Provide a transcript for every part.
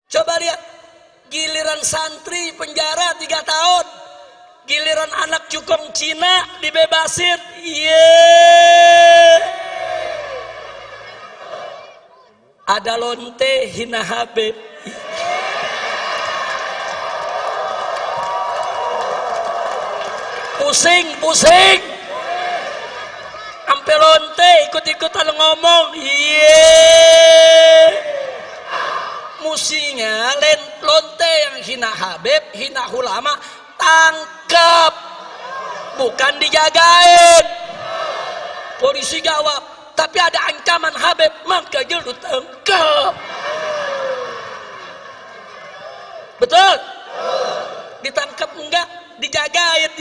Coba lihat, giliran santri penjara 3 tahun, giliran anak cukong Cina dibebasin. Ada lonte hina Habib. Pusing ampe lonte ikut-ikutan ngomong. Musinya lonte yang hina Habib, hina ulama, tangkap, bukan dijagain. Polisi jawab, tapi ada ancaman Habib, maka jelu tangkap. Betul? Ditangkap enggak? Dijagain.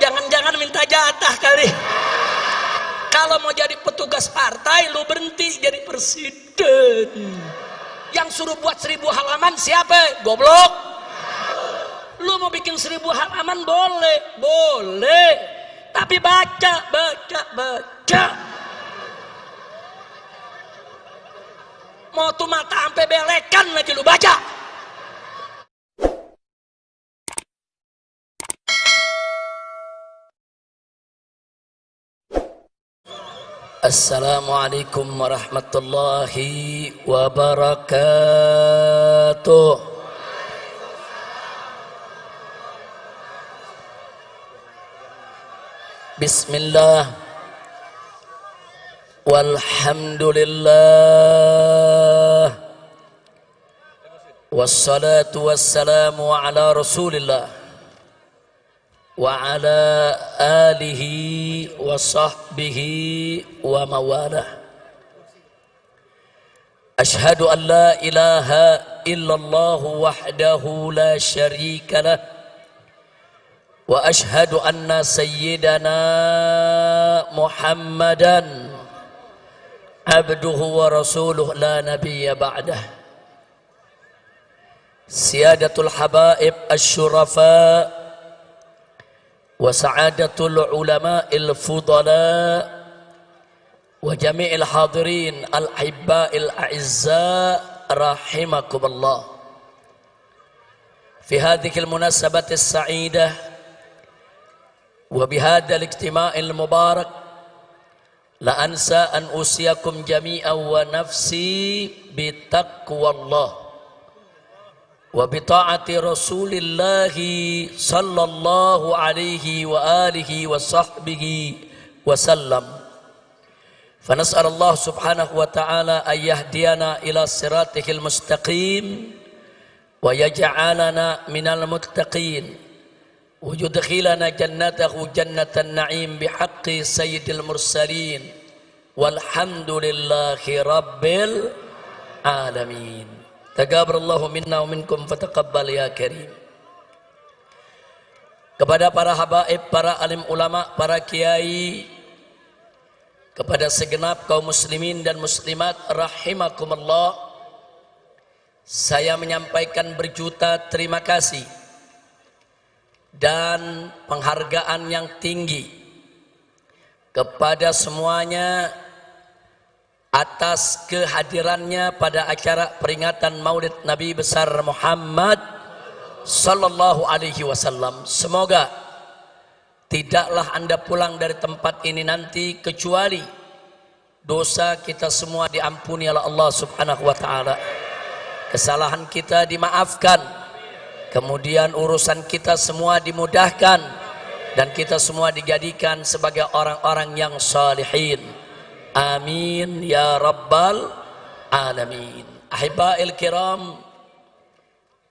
Jangan-jangan minta jatah kali. Kalau mau jadi petugas partai, lu berhenti jadi presiden. Yang suruh buat 1000 halaman siapa? Goblok. Lu mau bikin 1000 halaman boleh. Tapi baca. Mau tuh mata sampai belekan lagi lu baca. Assalamualaikum warahmatullahi wabarakatuh. Bismillah, walhamdulillah, wassalatu wassalamu ala rasulillah wa ala alihi wa sahbihi wa mawalah. Ashhadu an la ilaha illallah wahdahu la syarika lah, wa ashhadu anna sayyidana Muhammadan abduhu wa rasuluh la nabiyya ba'dah. Siyadatul habaib asy-syurafa wa sa'adatul ulama'il fudala wa jami'il hadirin al-hibba'il a'izza rahimakumullah. Fi hadhihi al-munasabati as-sa'idah wa bihadha al-ijtima'il mubarak la ansa an usiyakum jami'an wa nafsi bitaqwallah wa bita'ati rasulillahi sallallahu alaihi wa alihi wa sahbihi wa sallam. Fanas'al Allah subhanahu wa ta'ala an yahdiyana ila siratihil mustaqim wa yaj'alana minal muttaqin wa yudkhilana jannatahu jannatan na'im bihaqqi sayyidil mursalin walhamdulillahi rabbil alamin. Taqabbalallahu minna wa minkum fataqabbal ya karim. Kepada para habaib, para alim ulama, para kiai, kepada segenap kaum muslimin dan muslimat rahimakumullah, saya menyampaikan berjuta terima kasih dan penghargaan yang tinggi kepada semuanya atas kehadirannya pada acara peringatan Maulid Nabi besar Muhammad sallallahu alaihi wasallam. Semoga tidaklah Anda pulang dari tempat ini nanti kecuali dosa kita semua diampuni oleh Allah subhanahu wa ta'ala, kesalahan kita dimaafkan, kemudian urusan kita semua dimudahkan, dan kita semua dijadikan sebagai orang-orang yang salihin. Amin ya rabbal alamin. Ahibba'il kiram,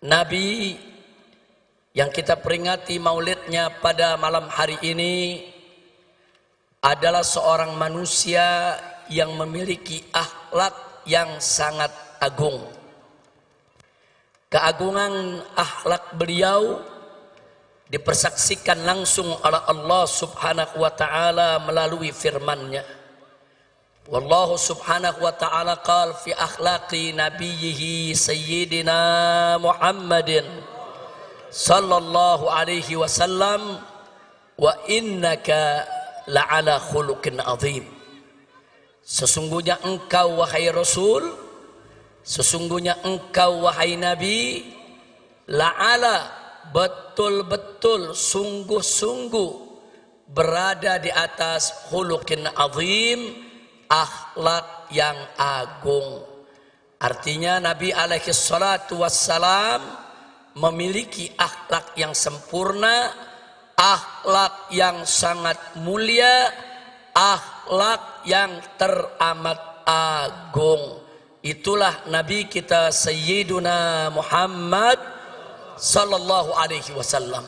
Nabi yang kita peringati maulidnya pada malam hari ini adalah seorang manusia yang memiliki akhlak yang sangat agung. Keagungan akhlak beliau dipersaksikan langsung oleh Allah subhanahu wa ta'ala melalui firman-Nya. Wallahu subhanahu wa ta'ala qala fi akhlaqi nabiyhi sayyidina Muhammadin sallallahu alaihi wasallam wa innaka la'ala khuluqin azim. Sesungguhnya engkau wahai Rasul Sesungguhnya engkau wahai Nabi la'ala, betul-betul sungguh-sungguh berada di atas khuluqin azim, akhlak yang agung. Artinya Nabi alaihi salatu wassalam memiliki akhlak yang sempurna, akhlak yang sangat mulia, akhlak yang teramat agung. Itulah Nabi kita Sayyiduna Muhammad sallallahu alaihi wasallam.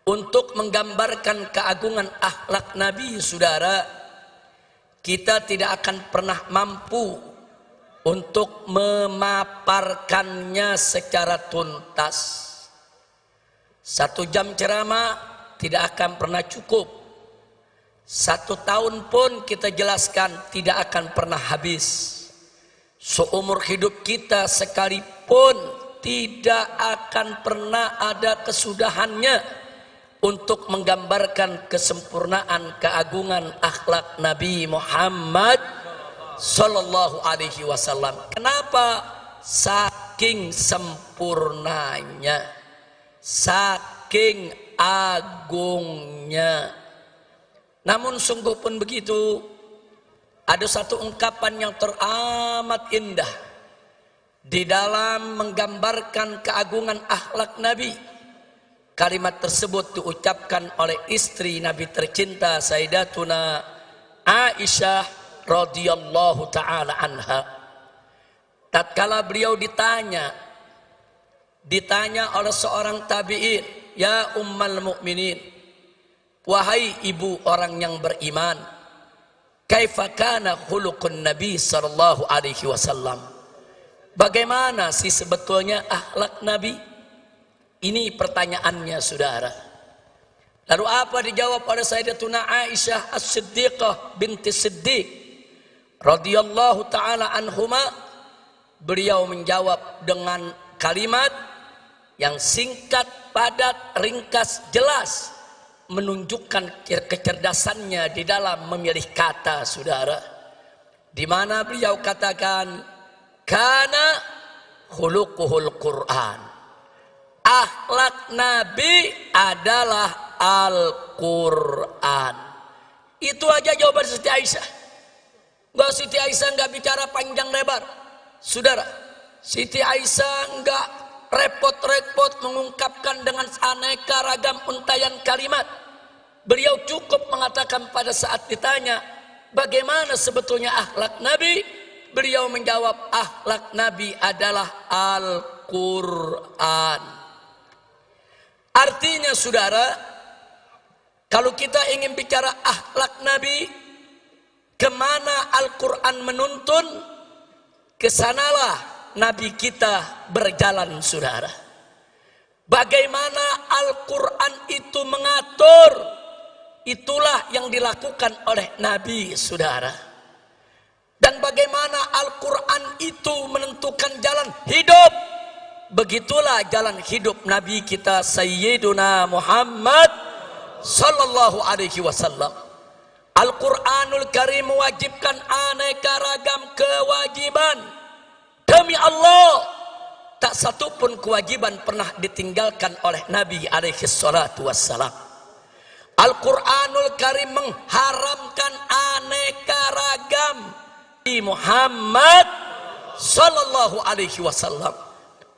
Untuk menggambarkan keagungan akhlak Nabi, saudara, kita tidak akan pernah mampu untuk memaparkannya secara tuntas. 1 jam ceramah tidak akan pernah cukup. 1 tahun pun kita jelaskan tidak akan pernah habis. Seumur hidup kita sekalipun tidak akan pernah ada kesudahannya untuk menggambarkan kesempurnaan keagungan akhlak Nabi Muhammad sallallahu alaihi wasallam. Kenapa? Saking sempurnanya, saking agungnya. Namun sungguh pun begitu, ada satu ungkapan yang teramat indah di dalam menggambarkan keagungan akhlak Nabi. Kalimat tersebut diucapkan oleh istri Nabi tercinta Sayyidatuna Aisyah radhiyallahu taala anha. Tatkala beliau ditanya oleh seorang tabi'in, "Ya ummal mukminin, wahai ibu orang yang beriman, kaifa kana khuluqun Nabi sallallahu alaihi wasallam?" Bagaimana sih sebetulnya akhlak Nabi? Ini pertanyaannya, saudara. Lalu apa dijawab oleh Sayyidatuna Aisyah As-Siddiqah binti Siddiq radhiyallahu taala anhuma? Beliau menjawab dengan kalimat yang singkat, padat, ringkas, jelas, menunjukkan kecerdasannya di dalam memilih kata, saudara. Di mana beliau katakan, kana khuluquhul Quran. Akhlak Nabi adalah Al-Quran. Itu aja jawaban Siti Aisyah. Siti Aisyah nggak bicara panjang lebar, saudara. Siti Aisyah nggak repot-repot mengungkapkan dengan aneka ragam untayan kalimat. Beliau cukup mengatakan pada saat ditanya, bagaimana sebetulnya akhlak Nabi? Beliau menjawab, akhlak Nabi adalah Al-Quran. Artinya, saudara, kalau kita ingin bicara akhlak Nabi, kemana Al-Quran menuntun, kesanalah Nabi kita berjalan, saudara. Bagaimana Al-Quran itu mengatur, itulah yang dilakukan oleh Nabi, saudara. Dan bagaimana Al-Quran itu menentukan jalan hidup, begitulah jalan hidup Nabi kita Sayyiduna Muhammad sallallahu alaihi wasallam. Al-Quranul Karim mewajibkan aneka ragam kewajiban. Demi Allah, tak satu pun kewajiban pernah ditinggalkan oleh Nabi alaihi salatu wassalam. Al-Quranul Karim mengharamkan aneka ragam di Muhammad sallallahu alaihi wasallam.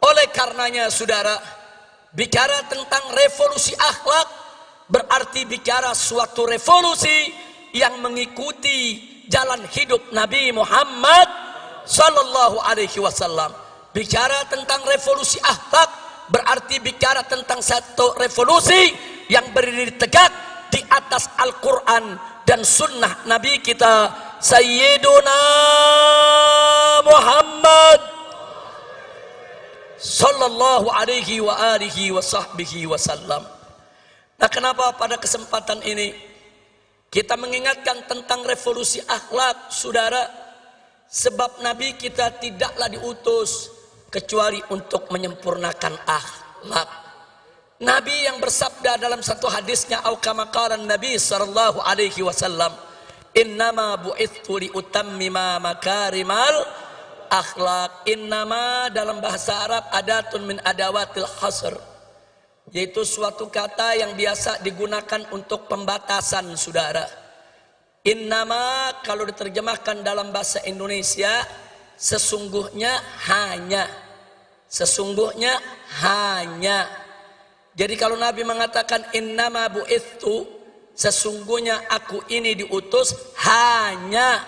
Oleh karenanya, saudara, bicara tentang revolusi akhlak berarti bicara suatu revolusi yang mengikuti jalan hidup Nabi Muhammad sallallahu alaihi wasallam. Bicara tentang revolusi akhlak berarti bicara tentang satu revolusi yang berdiri tegak di atas Al-Quran dan sunnah Nabi kita Sayyiduna Muhammad sallallahu alaihi wa alihi wa sahbihi wasallam. Nah, kenapa pada kesempatan ini kita mengingatkan tentang revolusi akhlak, saudara? Sebab Nabi kita tidaklah diutus kecuali untuk menyempurnakan akhlak. Nabi yang bersabda dalam satu hadisnya, au kama qala Nabi sallallahu alaihi wasallam, innama bu'ithu li utammima makarimal akhlak. Innama dalam bahasa Arab adatun min adawatil hasr, yaitu suatu kata yang biasa digunakan untuk pembatasan, saudara. Innama kalau diterjemahkan dalam bahasa Indonesia, sesungguhnya hanya. Sesungguhnya hanya. Jadi kalau Nabi mengatakan innama bu'ithu, sesungguhnya aku ini diutus hanya.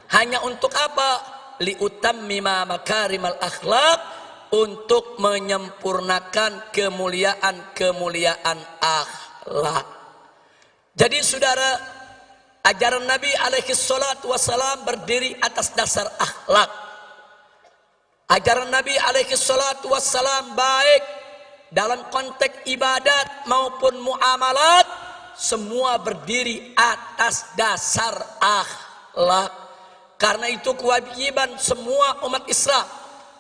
Hanya untuk apa? Liutammima makarimal akhlak, untuk menyempurnakan kemuliaan-kemuliaan akhlak. Jadi saudara, ajaran Nabi alaihi salatu wassalam berdiri atas dasar akhlak. Ajaran Nabi alaihi salatu wassalam baik dalam konteks ibadat maupun muamalat, semua berdiri atas dasar akhlak. Karena itu kewajiban semua umat Islam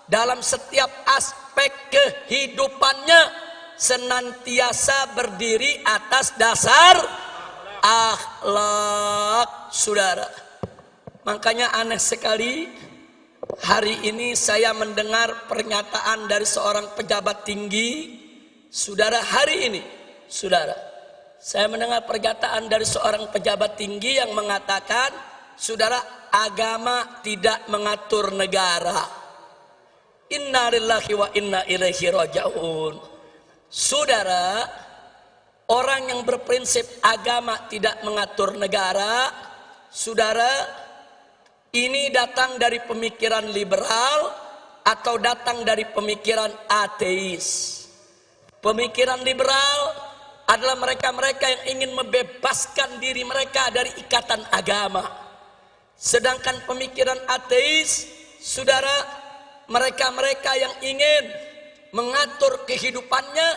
dalam setiap aspek kehidupannya senantiasa berdiri atas dasar akhlak, saudara. Makanya aneh sekali, hari ini saya mendengar pernyataan dari seorang pejabat tinggi, saudara. Hari ini, saudara, saya mendengar pernyataan dari seorang pejabat tinggi yang mengatakan, saudara, agama tidak mengatur negara. Inna lillahi wa inna ilaihi raji'un. Saudara, orang yang berprinsip agama tidak mengatur negara, saudara, ini datang dari pemikiran liberal atau datang dari pemikiran ateis. Pemikiran liberal adalah mereka-mereka yang ingin membebaskan diri mereka dari ikatan agama. Sedangkan pemikiran ateis, saudara, mereka-mereka yang ingin mengatur kehidupannya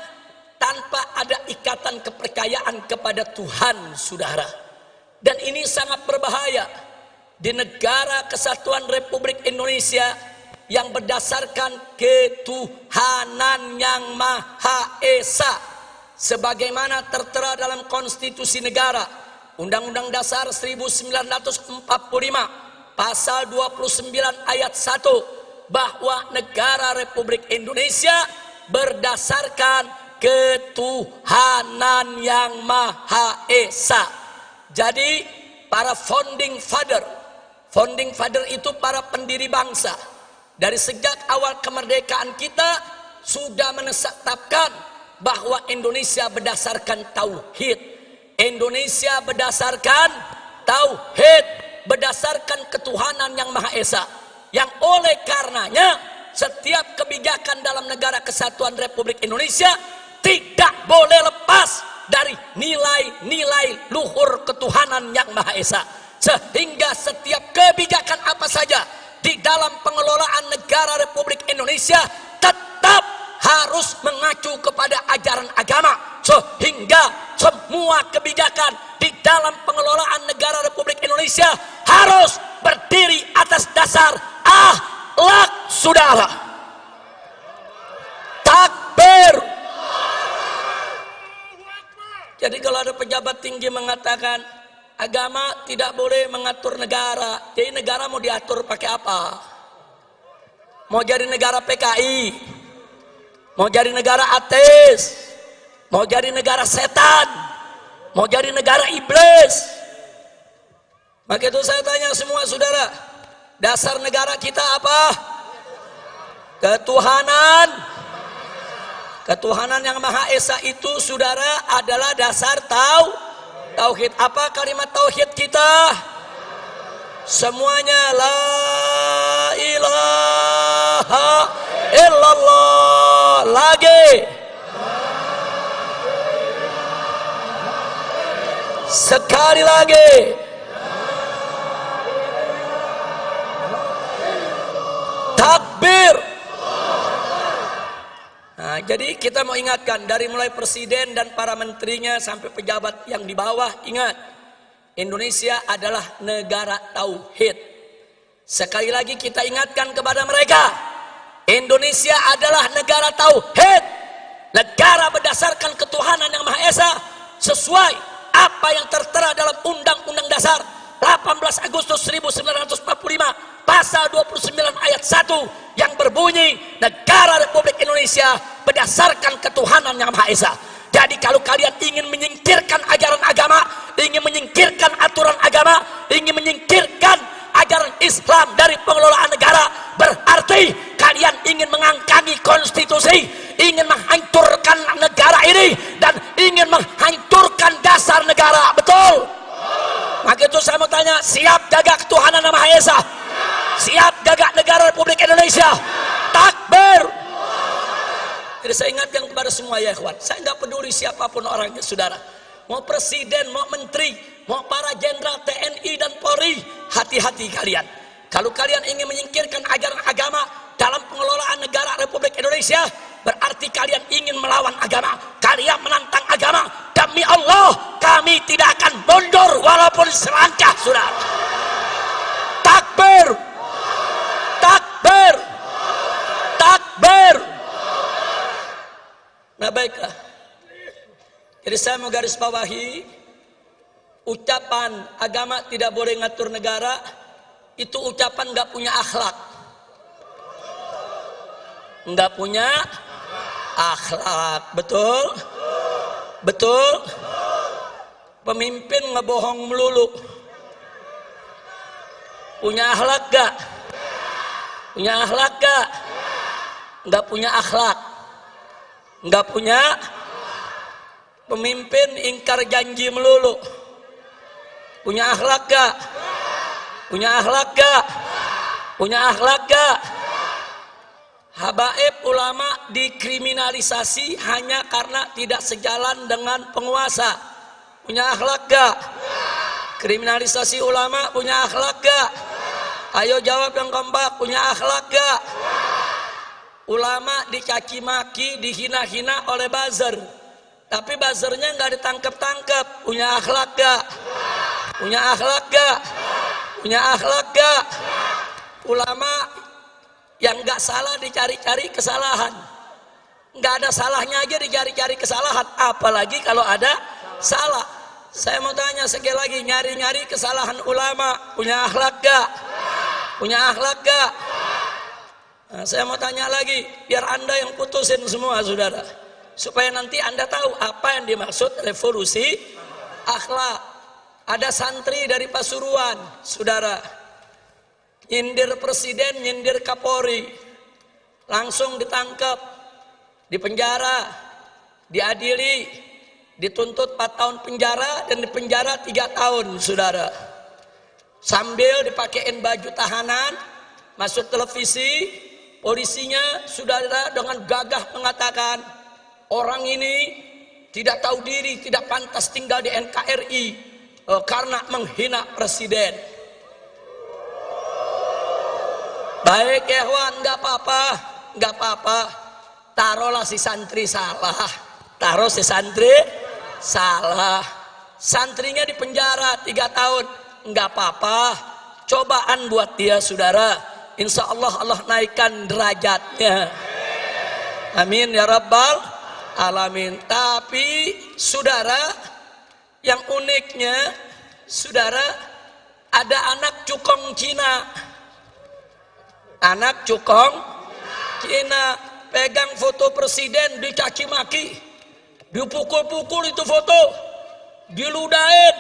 tanpa ada ikatan kepercayaan kepada Tuhan, saudara. Dan ini sangat berbahaya di negara kesatuan Republik Indonesia yang berdasarkan ketuhanan yang Maha Esa, sebagaimana tertera dalam konstitusi negara Undang-Undang Dasar 1945 pasal 29 ayat 1, bahwa negara Republik Indonesia berdasarkan ketuhanan yang Maha Esa. Jadi para founding father itu para pendiri bangsa, dari sejak awal kemerdekaan kita sudah menetapkan bahwa Indonesia berdasarkan tauhid. Indonesia berdasarkan tauhid, berdasarkan ketuhanan yang Maha Esa, yang oleh karenanya setiap kebijakan dalam negara kesatuan Republik Indonesia tidak boleh lepas dari nilai-nilai luhur ketuhanan yang Maha Esa. Sehingga setiap kebijakan apa saja di dalam pengelolaan negara Republik Indonesia tetap harus mengacu kepada ajaran agama, sehingga semua kebijakan di dalam pengelolaan negara Republik Indonesia harus berdiri atas dasar akhlak, saudara. Takbir. Jadi kalau ada pejabat tinggi mengatakan agama tidak boleh mengatur negara, jadi negara mau diatur pakai apa? Mau jadi negara PKI, mau jadi negara ateis, mau jadi negara setan, mau jadi negara iblis. Maka itu saya tanya semua saudara, dasar negara kita apa? Ketuhanan. Ketuhanan yang Maha Esa itu, saudara, adalah dasar tauhid. Apa kalimat tauhid kita? Semuanya la ilaha illallah. Lagi. Sekali lagi. Takbir. Nah, jadi kita mau ingatkan dari mulai presiden dan para menterinya sampai pejabat yang di bawah, ingat, Indonesia adalah negara tauhid. Sekali lagi kita ingatkan kepada mereka, Indonesia adalah negara tauhid, negara berdasarkan ketuhanan yang Maha Esa, sesuai apa yang tertera dalam Undang-Undang Dasar 18 Agustus 1945 pasal 29 ayat 1 yang berbunyi negara Republik Indonesia berdasarkan ketuhanan yang Maha Esa. Jadi kalau kalian ingin menyingkirkan ajaran agama, ingin menyingkirkan aturan agama, ingin menyingkirkan ajaran Islam dari pengelolaan negara, berarti kalian ingin mengangkangi konstitusi, ingin menghancurkan negara ini, dan ingin menghancurkan dasar negara. Betul? Maka itu saya mau tanya, siap jaga ketuhanan yang Maha Esa? Siap jaga negara Republik Indonesia? Takbir! Jadi saya ingatkan kepada semua ya ikhwan, saya nggak peduli siapapun orangnya saudara, mau presiden, mau menteri, mau para jenderal TNI dan Polri, hati-hati kalian. Kalau kalian ingin menyingkirkan ajaran agama dalam pengelolaan negara Republik Indonesia, berarti kalian ingin melawan agama, kalian menantang agama. Demi Allah, kami tidak akan mundur walaupun selangkah, saudara. Takbir! Takbir! Takbir! Nah baiklah, jadi saya mau garis bawahi, ucapan agama tidak boleh ngatur negara, itu ucapan nggak punya akhlak, nggak punya akhlak. Betul? Betul? Pemimpin ngebohong melulu, punya akhlak gak? Punya akhlak gak? Nggak punya akhlak, nggak punya. Pemimpin ingkar janji melulu, punya akhlak gak? Punya akhlak gak? Punya akhlak gak? Habaib ulama dikriminalisasi hanya karena tidak sejalan dengan penguasa. Punya akhlak gak? Kriminalisasi ulama punya akhlak gak? Ayo jawab yang kompak, punya akhlak gak? Ulama dicaci maki, dihina-hina oleh buzzer, tapi buzzernya nggak ditangkap-tangkap. Punya akhlak gak? Punya akhlak gak? Punya akhlak gak? Ulama yang nggak salah dicari-cari kesalahan, nggak ada salahnya aja dicari-cari kesalahan, apalagi kalau ada salah. Saya mau tanya sekali lagi, nyari-nyari kesalahan ulama punya akhlak gak? Punya akhlak gak? Nah, saya mau tanya lagi, biar anda yang putusin semua saudara, supaya nanti anda tahu apa yang dimaksud revolusi akhlak. Ada santri dari Pasuruan saudara, nyindir presiden, nyindir Kapolri, langsung ditangkap, dipenjara, diadili, dituntut 4 tahun penjara dan dipenjara 3 tahun saudara, sambil dipakein baju tahanan, masuk televisi. Polisinya saudara dengan gagah mengatakan, orang ini tidak tahu diri, tidak pantas tinggal di NKRI karena menghina presiden. Baik ya Wan, nggak apa-apa, nggak apa-apa. Taruhlah si santri salah, taruh si santri salah, santrinya di penjara 3 tahun, nggak apa-apa. Cobaan buat dia saudara. Insya Allah Allah naikkan derajatnya. Amin ya Rabbal Alamin. Tapi saudara, yang uniknya saudara, ada anak cukong Cina. Anak cukong Cina pegang foto presiden, dicaci maki, dipukul-pukul itu foto, diludahin.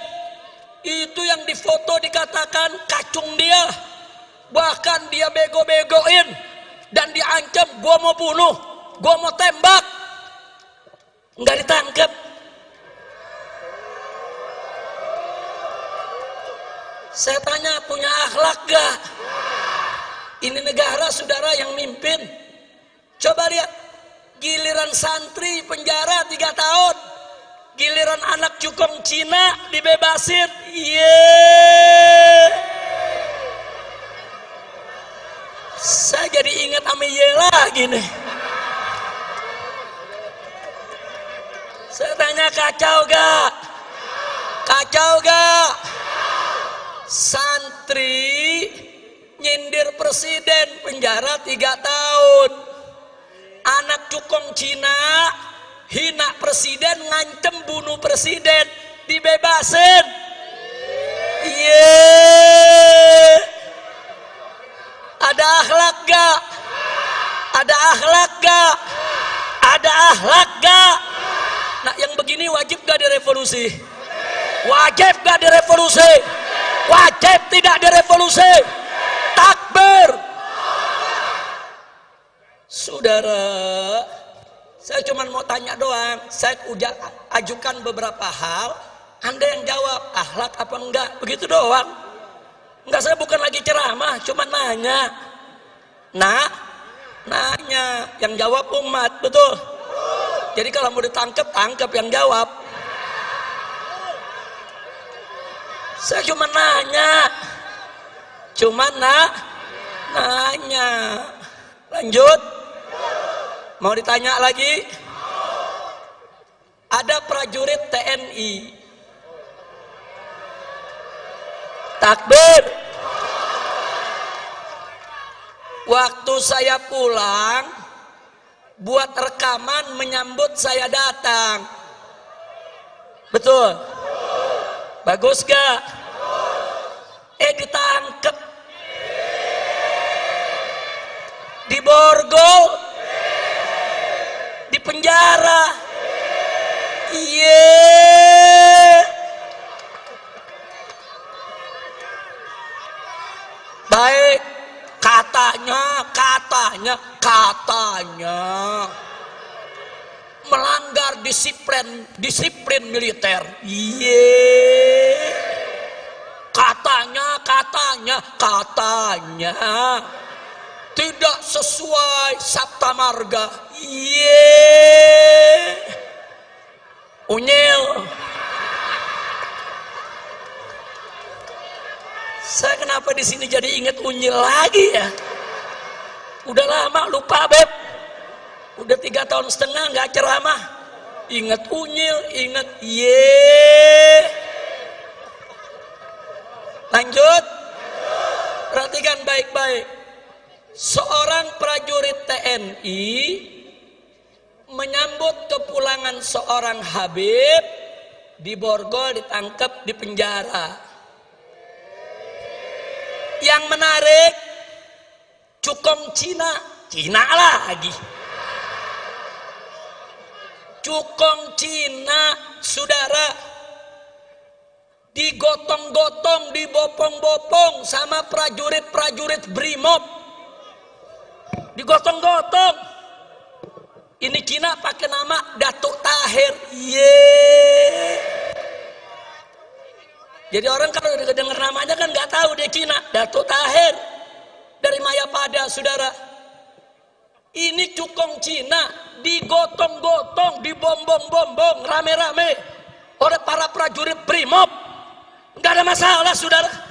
Itu yang difoto dikatakan kacung dia. Bahkan dia bego-begoin dan diancam, gua mau bunuh, gua mau tembak, nggak ditangkap. Saya tanya, punya akhlak gak? Ini negara saudara yang mimpin. Coba lihat, giliran santri penjara 3 tahun, giliran anak cukong Cina dibebasin. Saya jadi ingat Amiye lagi nih. Saya tanya, kacau gak? Kacau gak? Santri nyindir presiden penjara 3 tahun. Anak cukong Cina hina presiden, ngancem bunuh presiden, dibebasin. Ada akhlak gak? Ada akhlak gak? Ada akhlak gak? Nah yang begini wajib gak direvolusi? Wajib gak direvolusi? Wajib tidak direvolusi? Takbir. Saudara, saya cuma mau tanya doang. Saya udah ajukan beberapa hal, Anda yang jawab akhlak apa enggak, begitu doang. Enggak, saya bukan lagi ceramah, cuma nanya. Nanya, yang jawab umat, betul. Jadi kalau mau ditangkap, tangkap yang jawab. Saya cuma nanya. Nanya. Lanjut. Mau ditanya lagi? Ada prajurit TNI. Takbir. Waktu saya pulang, buat rekaman menyambut saya datang. Betul? Bagus gak? Ditangkep. Diborgol. Di penjara. Baik, katanya melanggar disiplin militer. Katanya tidak sesuai Sabta Marga. Unyil. Saya kenapa di sini jadi ingat unyil lagi ya? Udah lama lupa, Beb. Udah 3 tahun setengah nggak ceramah. Ingat unyil, ingat Lanjut. Perhatikan baik-baik. Seorang prajurit TNI menyambut kepulangan seorang Habib, diborgol, ditangkap, dipenjara. Yang menarik, cukong Cina lagi. Cukong Cina, saudara, digotong-gotong, dibopong-bopong sama prajurit Brimob. Digotong-gotong. Ini Cina pakai nama Datuk Tahir. Jadi orang kalau dengar namanya kan nggak tahu dia Cina. Datuk Tahir dari Mayapada, saudara. Ini cukong Cina digotong-gotong, dibombong-bombong rame-rame oleh para prajurit Brimob. Nggak ada masalah, saudara.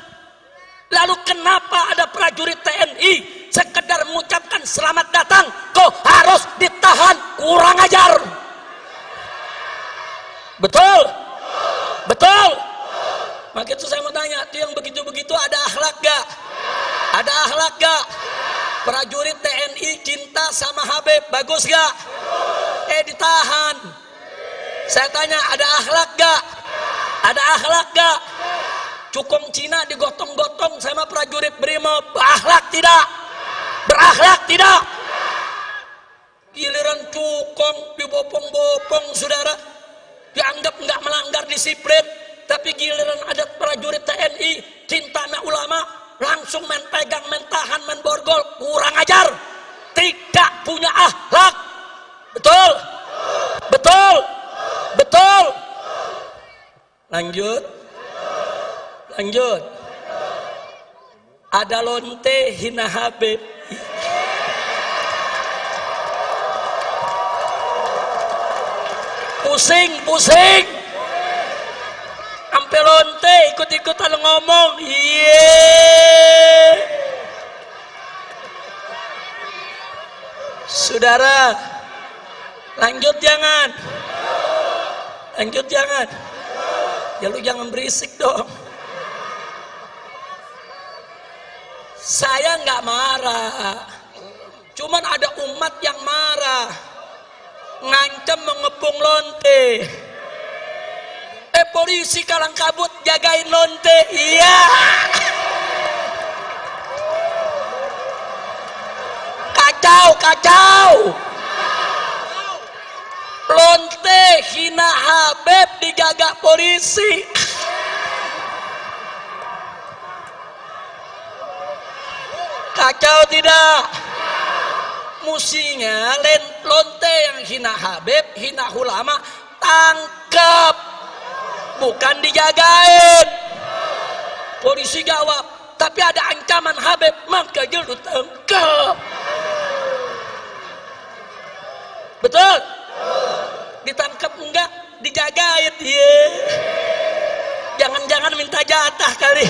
Lalu kenapa ada prajurit TNI sekedar mengucapkan selamat datang kok harus ditahan? Kurang ajar. Betul? Maka itu saya mau tanya, itu yang begitu-begitu ada akhlak gak? Ada akhlak gak? Prajurit TNI cinta sama Habib, bagus gak? Ditahan. Saya tanya, ada akhlak gak? Ada akhlak gak? Cukong Cina digotong-gotong sama prajurit Brimob, berakhlak tidak? Berakhlak tidak? Giliran cukong dibopong-bopong, saudara, dianggap nggak melanggar disiplin. Tapi giliran ada prajurit TNI cinta sama ulama, langsung main pegang, main tahan, main borgol. Kurang ajar, tidak punya akhlak. Betul. Lanjut. Ada lonte hina Habib. Pusing. Sampai lonte ikut-ikutan ngomong. Saudara, lanjut jangan. Ya lu jangan berisik dong. Saya nggak marah, cuman ada umat yang marah, ngancam mengepung lonte. polisi kalang kabut jagain lonte. Iya. Kacau. Lonte hina Habib dijaga polisi. Kacau tidak? Musinya lonte yang hina Habib, hina ulama, tangkap, bukan dijagain. Polisi jawab, tapi ada ancaman Habib, maka jelu tangkap. Betul? Ditangkap enggak? Dijagain. Yeah. Jangan-jangan minta jatah kali.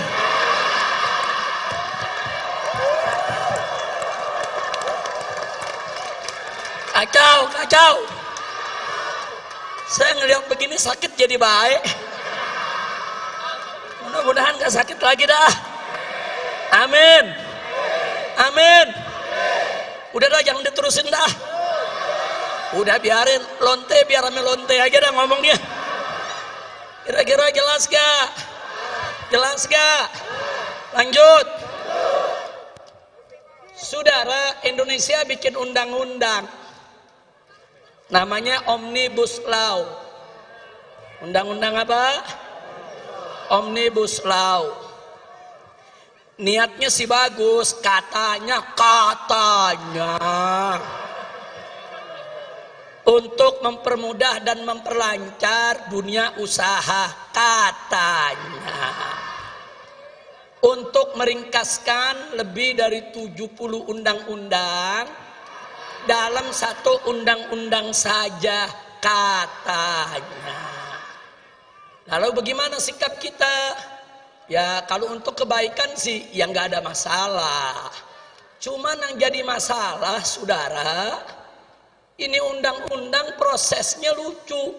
Kacau. Saya ngelihat begini sakit jadi baik. Mudah-mudahan gak sakit lagi dah. Amin. Udah dah, jangan diterusin dah. Udah biarin lonte, biar rame lonte aja dah ngomongnya. Kira-kira jelas gak? Lanjut. Saudara, Indonesia bikin undang-undang namanya Omnibus Law. Undang-undang apa? Omnibus Law. Niatnya sih bagus, katanya untuk mempermudah dan memperlancar dunia usaha, katanya. Untuk meringkaskan lebih dari 70 undang-undang dalam satu undang-undang saja, katanya. Lalu bagaimana sikap kita? Ya kalau untuk kebaikan sih ya nggak ada masalah. Cuman yang jadi masalah, saudara, ini undang-undang prosesnya lucu.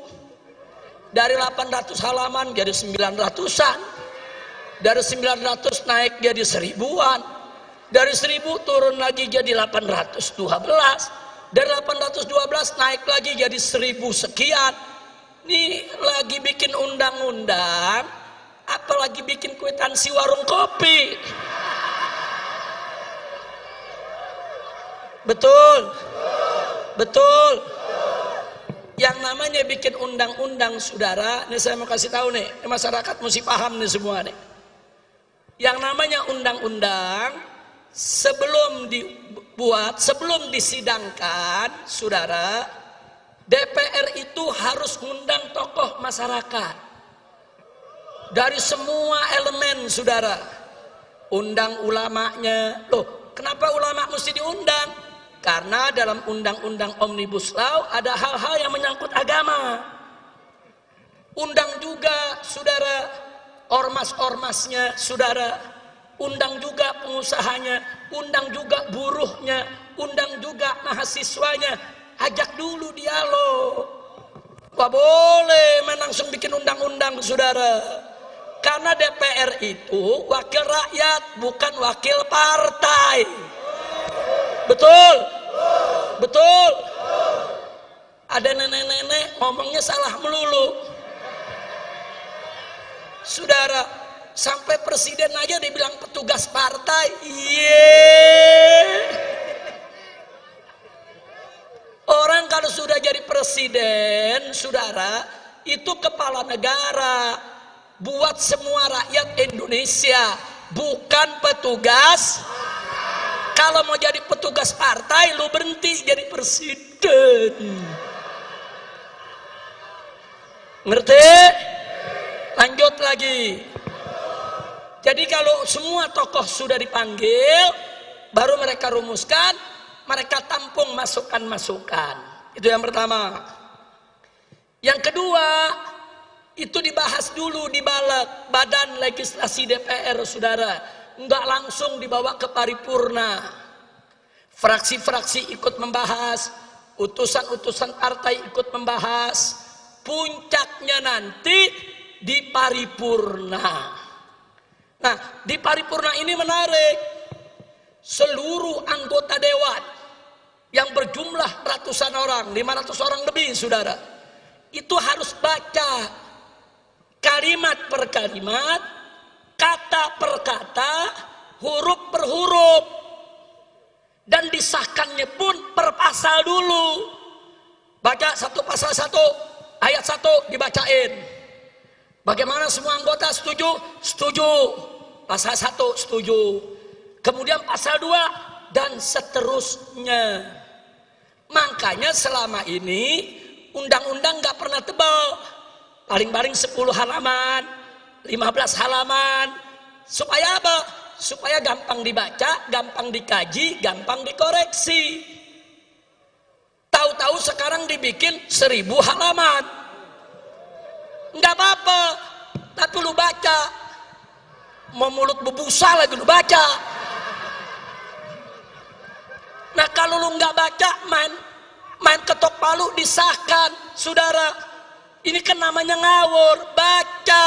Dari 800 halaman jadi 900-an. Dari 900 naik jadi 1000-an. Dari 1000 turun lagi jadi 812. Dari 812 naik lagi jadi 1000 sekian. Nih lagi bikin undang-undang, apalagi bikin kwitansi warung kopi. Betul. Yang namanya bikin undang-undang, saudara, ini saya mau kasih tahu nih, masyarakat mesti paham nih semua nih. Yang namanya undang-undang sebelum dibuat, sebelum disidangkan, saudara, DPR itu harus ngundang tokoh masyarakat dari semua elemen, saudara. Undang ulamanya. Loh, kenapa ulama mesti diundang? Karena dalam undang-undang Omnibus Law ada hal-hal yang menyangkut agama. Undang juga, saudara, ormas-ormasnya, saudara. Undang juga pengusahanya, undang juga buruhnya, undang juga mahasiswanya. Ajak dulu dialog. Gak boleh main langsung bikin undang-undang, saudara. Karena DPR itu wakil rakyat, bukan wakil partai. Betul. Ada nenek-nenek ngomongnya salah melulu. Saudara, sampai presiden aja dibilang petugas partai. Orang kalau sudah jadi presiden, saudara, itu kepala negara, buat semua rakyat Indonesia, bukan petugas. Kalau mau jadi petugas partai, lu berhenti jadi presiden. Ngerti? Lanjut lagi. Jadi kalau semua tokoh sudah dipanggil, baru mereka rumuskan, mereka tampung masukan-masukan. Itu yang pertama. Yang kedua, itu dibahas dulu di badan legislasi DPR, saudara. Enggak langsung dibawa ke paripurna. Fraksi-fraksi ikut membahas, utusan-utusan partai ikut membahas. Puncaknya nanti di paripurna. Nah, di paripurna ini menarik. Seluruh anggota dewan yang berjumlah ratusan orang, 500 orang lebih, saudara, itu harus baca kalimat per kalimat, kata per kata, huruf per huruf. Dan disahkannya pun per pasal dulu. Baca satu pasal satu, ayat satu dibacain. Bagaimana semua anggota setuju? Setuju. Pasal satu setuju. Kemudian pasal dua dan seterusnya. Makanya selama ini undang-undang gak pernah tebal. Paling-paling 10 halaman, 15 halaman. Supaya apa? Supaya gampang dibaca, gampang dikaji, gampang dikoreksi. Tahu-tahu sekarang dibikin 1000 halaman. Nggak apa-apa, tapi lu baca. Mau mulut bebusa lagi lu baca. Nah kalau lu nggak baca, main ketok palu disahkan, saudara. Ini kan namanya ngawur. Baca.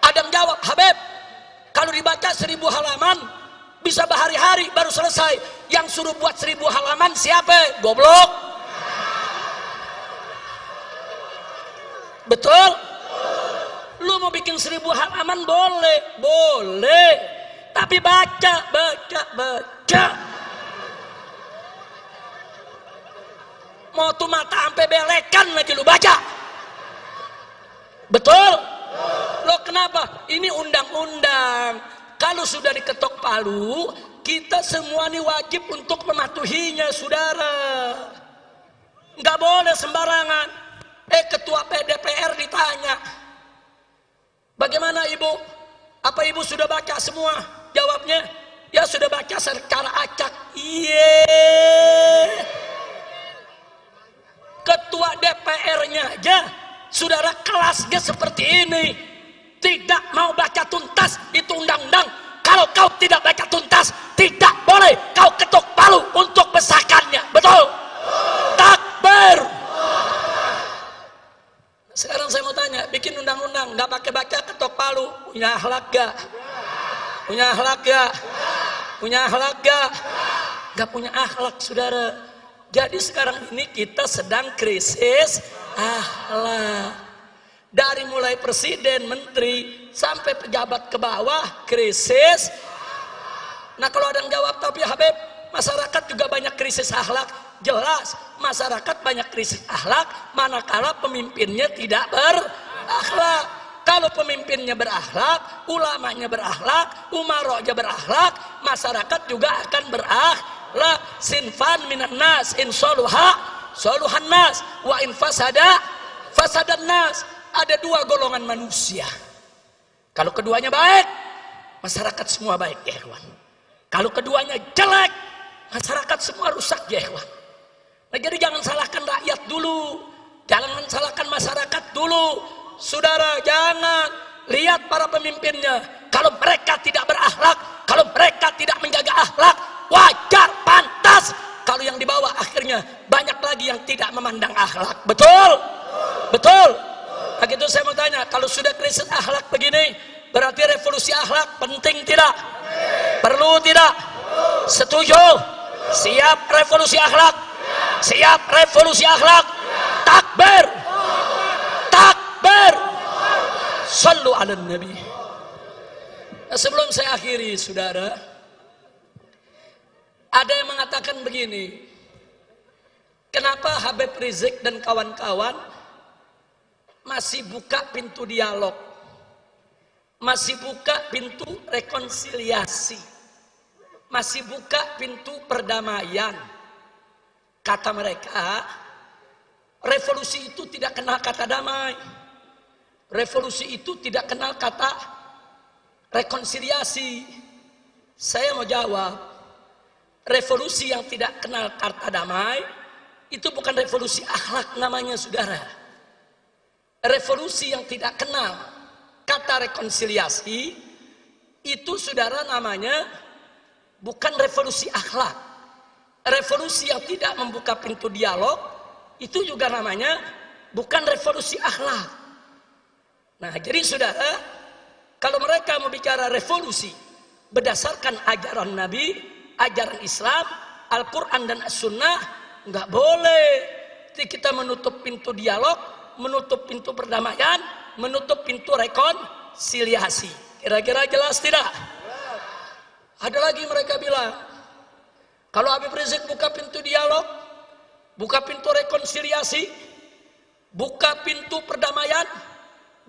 Ada yang jawab, Habib, kalau dibaca 1000 halaman bisa berhari-hari baru selesai. Yang suruh buat 1000 halaman siapa? Goblok. Betul? Lu mau bikin 1000 halaman boleh. Tapi baca. Mau tuh mata sampai belekan lagi lu baca. Betul? Lo kenapa? Ini undang-undang. Kalau sudah diketok palu, kita semua ini wajib untuk mematuhinya, saudara. Nggak boleh sembarangan. Ketua PDPR ditanya, bagaimana ibu? Apa ibu sudah baca semua? Jawabnya, ya sudah baca secara acak. Ketua DPR-nya aja, saudara, kelasnya seperti ini. Tidak mau baca tuntas, itu undang-undang. Kalau kau tidak baca tuntas, tidak boleh kau ketuk palu untuk besarkannya. Betul? Takbir. Sekarang saya mau tanya, bikin undang-undang nggak pakai baca ketok palu, punya akhlak gak? Punya akhlak gak? Punya akhlak gak? Gak punya akhlak, saudara. Jadi sekarang ini kita sedang krisis akhlak. Dari mulai presiden, menteri, sampai pejabat ke bawah, krisis. Nah kalau ada yang jawab, tapi Habib, masyarakat juga banyak krisis akhlak. Jelas, masyarakat banyak krisis akhlak, manakala pemimpinnya tidak berakhlak. Kalau pemimpinnya berakhlak, ulamanya berakhlak, umarohnya berakhlak, masyarakat juga akan berakhlak. Sinfan minan nas, in soluha, soluhan nas, wa in fasada, fasadan nas. Ada 2 golongan manusia. Kalau keduanya baik, masyarakat semua baik, ya kawan. Kalau keduanya jelek, masyarakat semua rusak, ya kawan. Nah, jadi jangan salahkan rakyat dulu, jangan salahkan masyarakat dulu, saudara. Jangan lihat para pemimpinnya. Kalau mereka tidak berakhlak, kalau mereka tidak menjaga akhlak, wajar, pantas. Kalau yang di bawah akhirnya banyak lagi yang tidak memandang akhlak. Betul? Betul. Nah gitu saya mau tanya, kalau sudah krisis akhlak begini, berarti revolusi akhlak penting tidak? Perlu tidak? Setuju? Siap revolusi akhlak? Siap revolusi akhlak? Takbir! Takbir! Sallu ala Nabi. Nah, sebelum saya akhiri, saudara, ada yang mengatakan begini, kenapa Habib Rizik dan kawan-kawan masih buka pintu dialog, masih buka pintu rekonsiliasi, masih buka pintu perdamaian? Kata mereka, revolusi itu tidak kenal kata damai, revolusi itu tidak kenal kata rekonsiliasi. Saya mau jawab, revolusi yang tidak kenal kata damai itu bukan revolusi akhlak namanya, saudara. Revolusi yang tidak kenal kata rekonsiliasi itu, saudara, namanya bukan revolusi akhlak. Revolusi yang tidak membuka pintu dialog itu juga namanya bukan revolusi akhlak. Nah jadi saudara, kalau mereka mau bicara revolusi berdasarkan ajaran Nabi, ajaran Islam, Al-Quran dan As-Sunnah, nggak boleh. kita menutup pintu dialog, menutup pintu perdamaian, menutup pintu rekonsiliasi. Kira-kira jelas tidak? Ada lagi mereka bilang, kalau Habib Rizik buka pintu dialog, buka pintu rekonsiliasi, buka pintu perdamaian,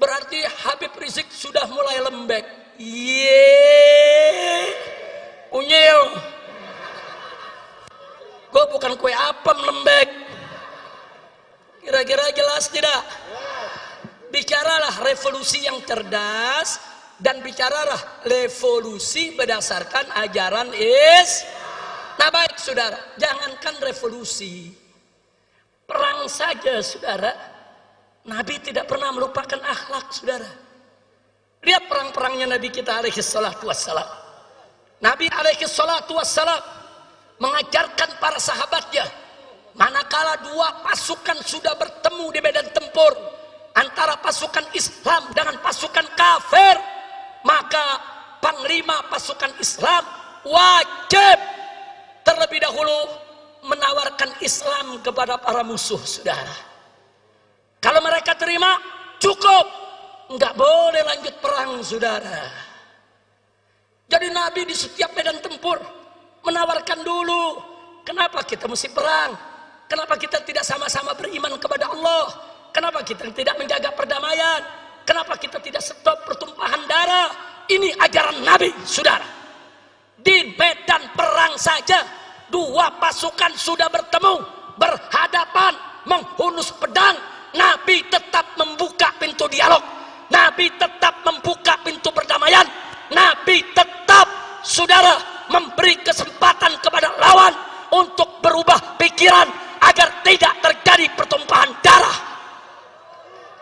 berarti Habib Rizik sudah mulai lembek. Unyil. Gue bukan kue apem lembek. Kira-kira jelas tidak? Bicaralah revolusi yang cerdas dan bicaralah revolusi berdasarkan ajaran Nah baik saudara, jangankan revolusi, perang saja saudara, Nabi tidak pernah melupakan akhlak saudara. Lihat perang-perangnya Nabi kita alaihi salatu wassalam. Nabi alaihi salatu wassalam mengajarkan para sahabatnya, manakala dua pasukan sudah bertemu di medan tempur antara pasukan Islam dengan pasukan kafir, maka panglima pasukan Islam wajib terlebih dahulu menawarkan Islam kepada para musuh saudara. Kalau mereka terima, cukup, nggak boleh lanjut perang saudara. Jadi Nabi di setiap medan tempur menawarkan dulu, kenapa kita mesti perang? Kenapa kita tidak sama-sama beriman kepada Allah? Kenapa kita tidak menjaga perdamaian? Kenapa kita tidak stop pertumpahan darah? Ini ajaran Nabi saudara. Di medan perang saja dua pasukan sudah bertemu, berhadapan, menghunus pedang, Nabi tetap membuka pintu dialog, Nabi tetap membuka pintu perdamaian, Nabi tetap saudara memberi kesempatan kepada lawan untuk berubah pikiran agar tidak terjadi pertumpahan darah.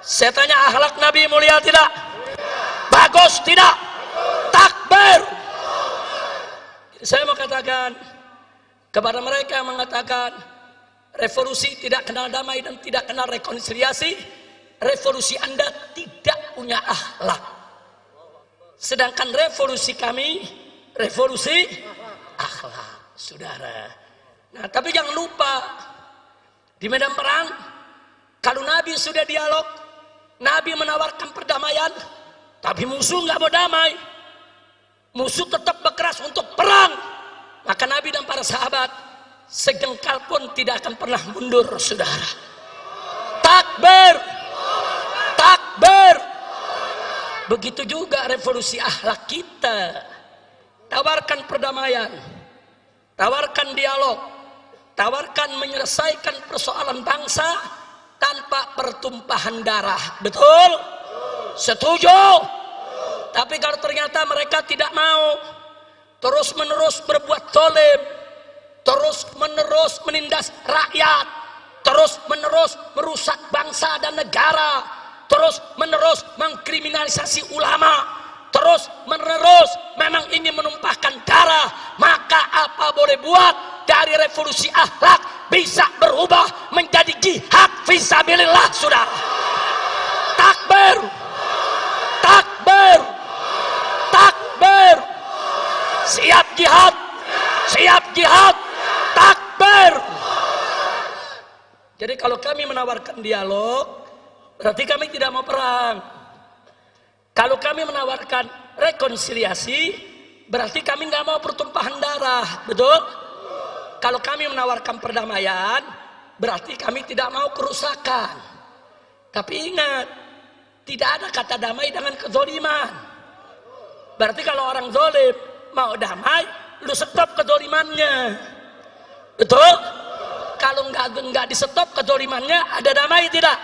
Saya tanya, akhlak Nabi mulia tidak? Bagus tidak? Takbir. Saya mau katakan kepada mereka yang mengatakan revolusi tidak kenal damai dan tidak kenal rekonsiliasi, revolusi Anda tidak punya akhlak. Sedangkan revolusi kami, revolusi akhlak, saudara. Nah, tapi jangan lupa, di medan perang, kalau Nabi sudah dialog, Nabi menawarkan perdamaian, tapi musuh nggak mau damai, musuh tetap berkeras untuk perang, maka Nabi dan para sahabat sejengkal pun tidak akan pernah mundur, saudara. Takbir, takbir. Begitu juga revolusi akhlak kita. Tawarkan perdamaian, tawarkan dialog, tawarkan menyelesaikan persoalan bangsa tanpa pertumpahan darah. Betul? Setuju? Tapi kalau ternyata mereka tidak mau, terus menerus berbuat zalim, terus menerus menindas rakyat, terus menerus merusak bangsa dan negara, terus menerus mengkriminalisasi ulama, terus menerus memang ingin menumpahkan darah, maka apa boleh buat, dari revolusi akhlak bisa berubah menjadi jihad fisabilillah, saudara. Takbir, takbir, takbir. Siap jihad, siap jihad, takbir. Jadi kalau kami menawarkan dialog, berarti kami tidak mau perang. Kalau kami menawarkan rekonsiliasi, berarti kami nggak mau pertumpahan darah, betul? Kalau kami menawarkan perdamaian, berarti kami tidak mau kerusakan. Tapi ingat, tidak ada kata damai dengan kezoliman. Berarti kalau orang zolim mau damai, lu stop kezolimannya, betul? Kalau nggak di stop kezolimannya, ada damai tidak?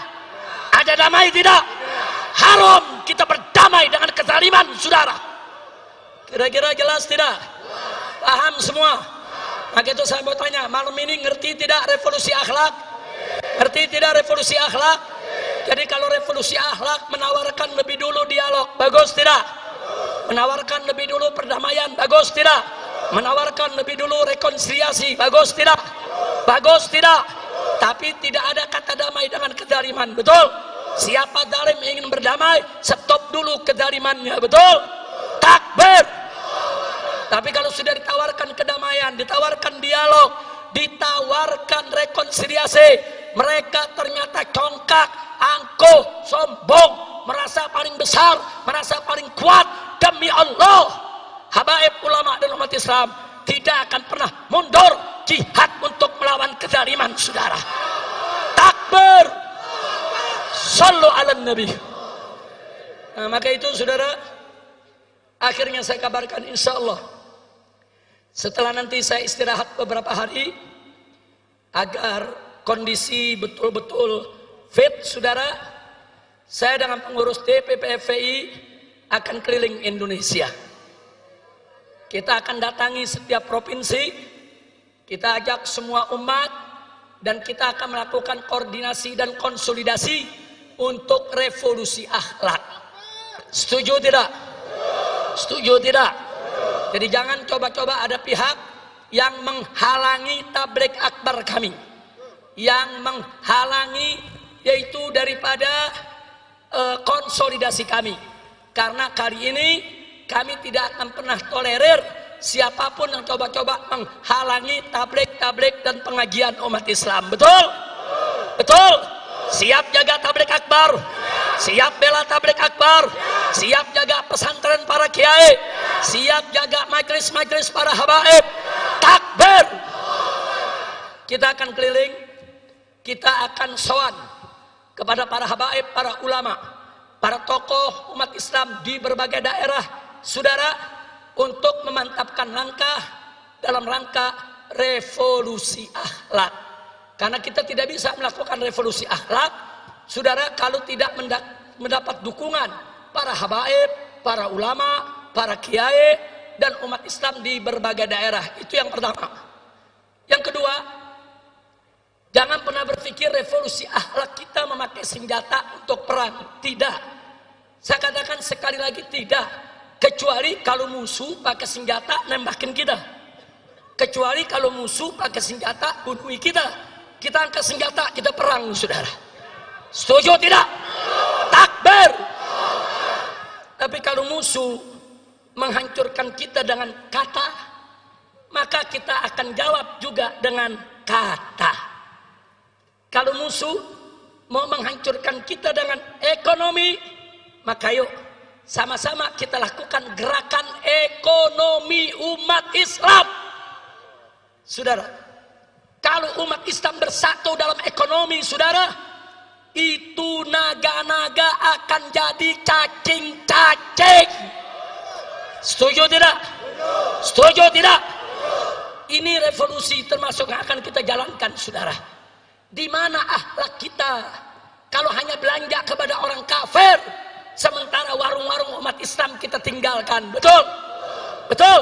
Ada damai tidak? Haram kita berdamai dengan kezaliman, saudara. Kira-kira jelas tidak? Paham semua? Maka itu saya mau tanya, malam ini ngerti tidak revolusi akhlak? Ngerti tidak revolusi akhlak? Jadi kalau revolusi akhlak menawarkan lebih dulu dialog, bagus tidak? Menawarkan lebih dulu perdamaian, bagus tidak? Menawarkan lebih dulu rekonsiliasi, bagus tidak? Bagus tidak? Tapi tidak ada kata damai dengan kezaliman, betul? Siapa zalim ingin berdamai, stop dulu kezalimannya, betul? Takbir. Tapi kalau sudah ditawarkan kedamaian, ditawarkan dialog, ditawarkan rekonsiliasi, mereka ternyata congkak, angkuh, sombong, merasa paling besar, merasa paling kuat. Demi Allah, habaib ulama dan umat Islam tidak akan pernah mundur jihad untuk melawan kezaliman, saudara. Takbir, sallu ala nabi. Nah, maka itu saudara, akhirnya saya kabarkan insya Allah setelah nanti saya istirahat beberapa hari agar kondisi betul-betul fit, saudara, saya dengan pengurus DPP FPI akan keliling Indonesia. Kita akan datangi setiap provinsi, kita ajak semua umat, dan kita akan melakukan koordinasi dan konsolidasi untuk revolusi akhlak. Setuju tidak? Setuju tidak? Jadi jangan coba-coba ada pihak yang menghalangi tabligh akbar kami, yang menghalangi yaitu daripada konsolidasi kami. Karena kali ini kami tidak akan pernah tolerir siapapun yang coba-coba menghalangi tabligh dan pengajian umat Islam. Betul? Betul? Siap jaga tabligh akbar, siap bela tabligh akbar, siap jaga pesantren para kiai, siap jaga majelis-majelis para habaib. Takbir. Kita akan keliling, kita akan sowan kepada para habaib, para ulama, para tokoh umat Islam di berbagai daerah, saudara, untuk memantapkan langkah dalam rangka revolusi akhlak. Karena kita tidak bisa melakukan revolusi akhlak, saudara, kalau tidak mendapat dukungan para habaib, para ulama, para kiai, dan umat Islam di berbagai daerah. Itu yang pertama. Yang kedua, jangan pernah berpikir revolusi akhlak kita memakai senjata untuk perang. Tidak. Saya katakan sekali lagi, tidak. Kecuali kalau musuh pakai senjata nembakin kita. Kecuali kalau musuh pakai senjata bunuh kita. Kita angkat senjata, kita perang, saudara. Setuju tidak? Takbir. Tapi kalau musuh menghancurkan kita dengan kata, maka kita akan jawab juga dengan kata. Kalau musuh mau menghancurkan kita dengan ekonomi, maka yuk sama-sama kita lakukan gerakan ekonomi umat Islam. Saudara, kalau umat Islam bersatu dalam ekonomi, saudara, itu naga-naga akan jadi cacing-cacing. Setuju tidak? Setuju tidak? Ini revolusi termasuk yang akan kita jalankan, saudara. Di mana akhlak kita kalau hanya belanja kepada orang kafir, sementara warung-warung umat Islam kita tinggalkan? Betul? Betul?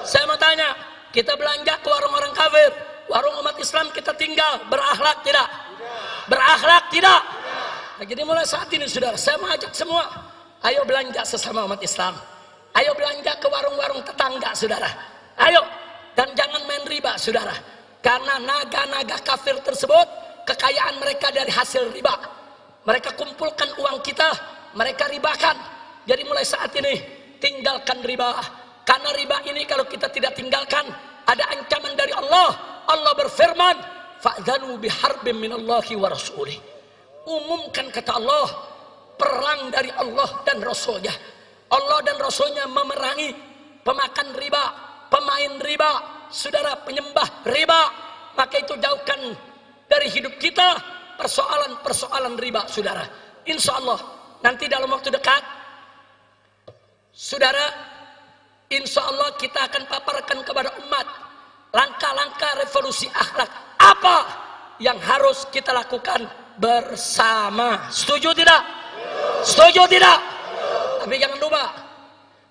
Saya mau tanya, kita belanja ke warung orang kafir, warung umat Islam kita tinggal, berakhlak tidak? Berakhlak tidak? Nah, jadi mulai saat ini, saudara, saya mengajak semua, ayo belanja sesama umat Islam. Ayo belanja ke warung-warung tetangga, saudara. Ayo, dan jangan main riba, saudara. Karena naga-naga kafir tersebut, kekayaan mereka dari hasil riba. Mereka kumpulkan uang kita, mereka ribakan. Jadi mulai saat ini, tinggalkan riba. Karena riba ini kalau kita tidak tinggalkan, ada ancaman dari Allah. Allah berfirman, fa'dzanu biharbin minallahi wa rasulih. Umumkan, kata Allah, perang dari Allah dan Rasulnya. Allah dan Rasulnya memerangi pemakan riba, pemain riba, saudara, penyembah riba. Maka itu jauhkan dari hidup kita persoalan-persoalan riba, saudara. Insya Allah nanti dalam waktu dekat, saudara, insya Allah kita akan paparkan kepada umat langkah-langkah revolusi akhlak apa yang harus kita lakukan bersama. Setuju tidak? Setuju tidak? Tapi jangan lupa,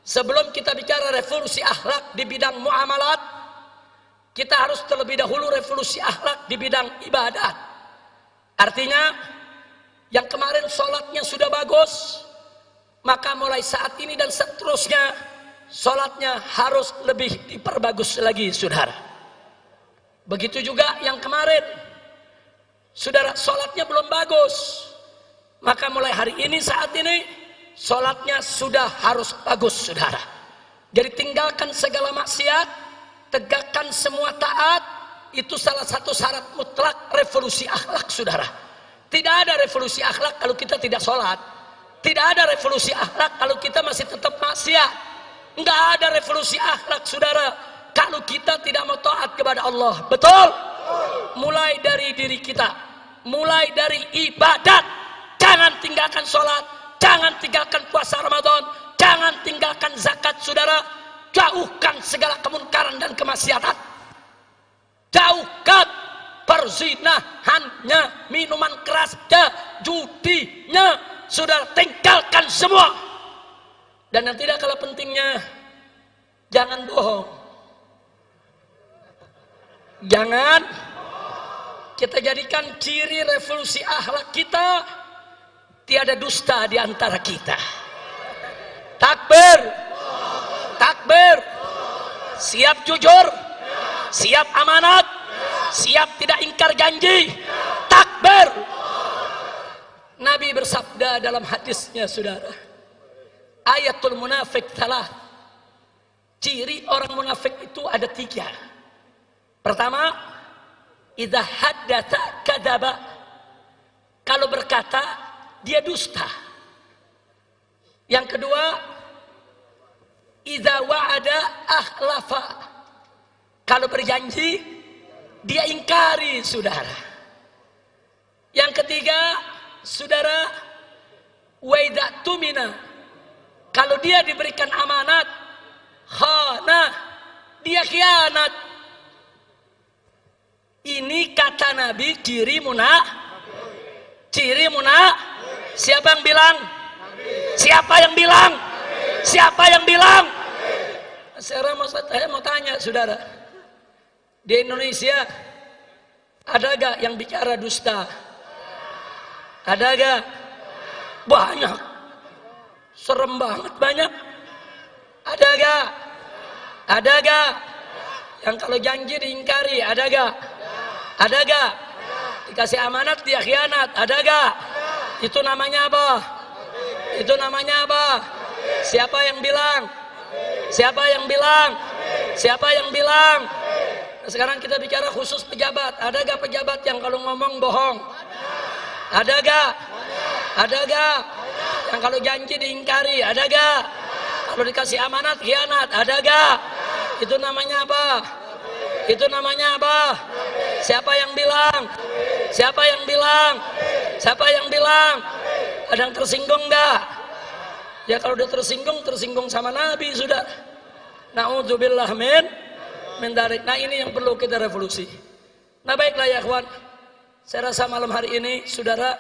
sebelum kita bicara revolusi akhlak di bidang muamalat, kita harus terlebih dahulu revolusi akhlak di bidang ibadah. Artinya, yang kemarin sholatnya sudah bagus, maka mulai saat ini dan seterusnya, sholatnya harus lebih diperbagus lagi, saudara. Begitu juga yang kemarin, saudara, sholatnya belum bagus, maka mulai hari ini, saat ini, sholatnya sudah harus bagus, saudara. Jadi tinggalkan segala maksiat, tegakkan semua taat, itu salah satu syarat mutlak revolusi akhlak, saudara. Tidak ada revolusi akhlak kalau kita tidak sholat. Tidak ada revolusi akhlak kalau kita masih tetap maksiat. Enggak ada revolusi akhlak, saudara, kalau kita tidak mau taat kepada Allah. Betul? Mulai dari diri kita, mulai dari ibadat. Jangan tinggalkan sholat, jangan tinggalkan puasa Ramadan, jangan tinggalkan zakat, saudara. Jauhkan segala kemungkaran dan kemaksiatan. Jauhkan perzinahannya, minuman kerasnya, judinya, saudara, tinggalkan semua. Dan yang tidak kalah pentingnya, jangan bohong. Jangan kita jadikan ciri revolusi akhlak kita, tiada dusta di antara kita. Takbir, takbir, siap jujur, siap amanat, siap tidak ingkar janji. Takbir. Nabi bersabda dalam hadisnya, saudara, ayatul munafik salah. Ciri orang munafik itu ada 3. Pertama, idza haddatsa kadzaba. Kalau berkata dia dusta. Yang kedua, idza wa'ada akhlafa. Kalau berjanji dia ingkari, saudara. Yang ketiga, saudara, wa idza tumina. Kalau dia diberikan amanat, khana, dia khianat. Ini kata Nabi ciri ciri Siapa yang bilang? Siapa yang bilang? Siapa yang bilang? Saya mau tanya, saudara, di Indonesia ada gak yang bicara dusta? Ada gak? Banyak. Serem banget, banyak. Ada gak? Ada gak? Yang kalau janji diingkari, ada gak? Ada gak? Dikasih amanat dia khianat, ada gak? Itu namanya apa? Itu namanya apa? Siapa yang bilang? Siapa yang bilang? Siapa yang bilang? Nah, sekarang kita bicara khusus pejabat. Ada gak pejabat yang kalau ngomong bohong? Ada gak? Ada gak? Yang kalau janji diingkari, ada gak? Kalau dikasih amanat khianat, ada gak? Itu namanya apa? Itu namanya apa? Siapa yang bilang? Siapa yang bilang? Siapa yang bilang? Ada yang tersinggung enggak? Ya kalau udah tersinggung sama Nabi sudah. Na'udzubillah min dzalik. Nah ini yang perlu kita revolusi. Nah baiklah ya kawan. Saya rasa malam hari ini, saudara,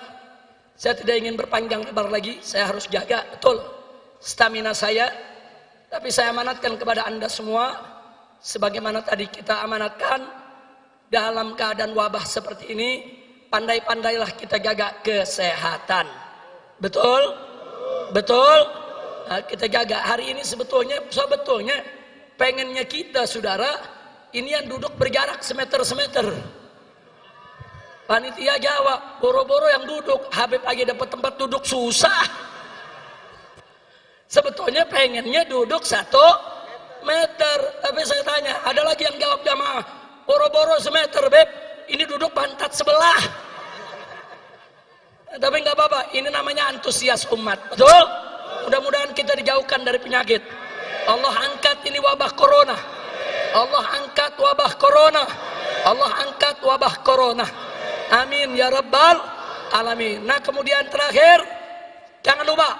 saya tidak ingin berpanjang lebar lagi. Saya harus jaga betul stamina saya. Tapi saya amanatkan kepada Anda semua, sebagaimana tadi kita amanatkan, dalam keadaan wabah seperti ini, pandai-pandailah kita jaga kesehatan. Betul? Betul? Nah, kita jaga. Hari ini sebetulnya pengennya kita, saudara, ini yang duduk berjarak semeter. Panitia jawab, boro-boro yang duduk, Habib aja dapat tempat duduk susah. Sebetulnya pengennya duduk 1 meter. Tapi saya tanya, ada lagi yang jawab jamaah, boro-boro semeter, Beb, ini duduk pantat sebelah. Tapi nggak apa-apa, ini namanya antusias umat. Betul? Mudah-mudahan kita dijauhkan dari penyakit. Allah angkat ini wabah corona. Allah angkat wabah corona. Allah angkat wabah corona. Amin ya rabbal alamin. Nah kemudian terakhir, jangan lupa,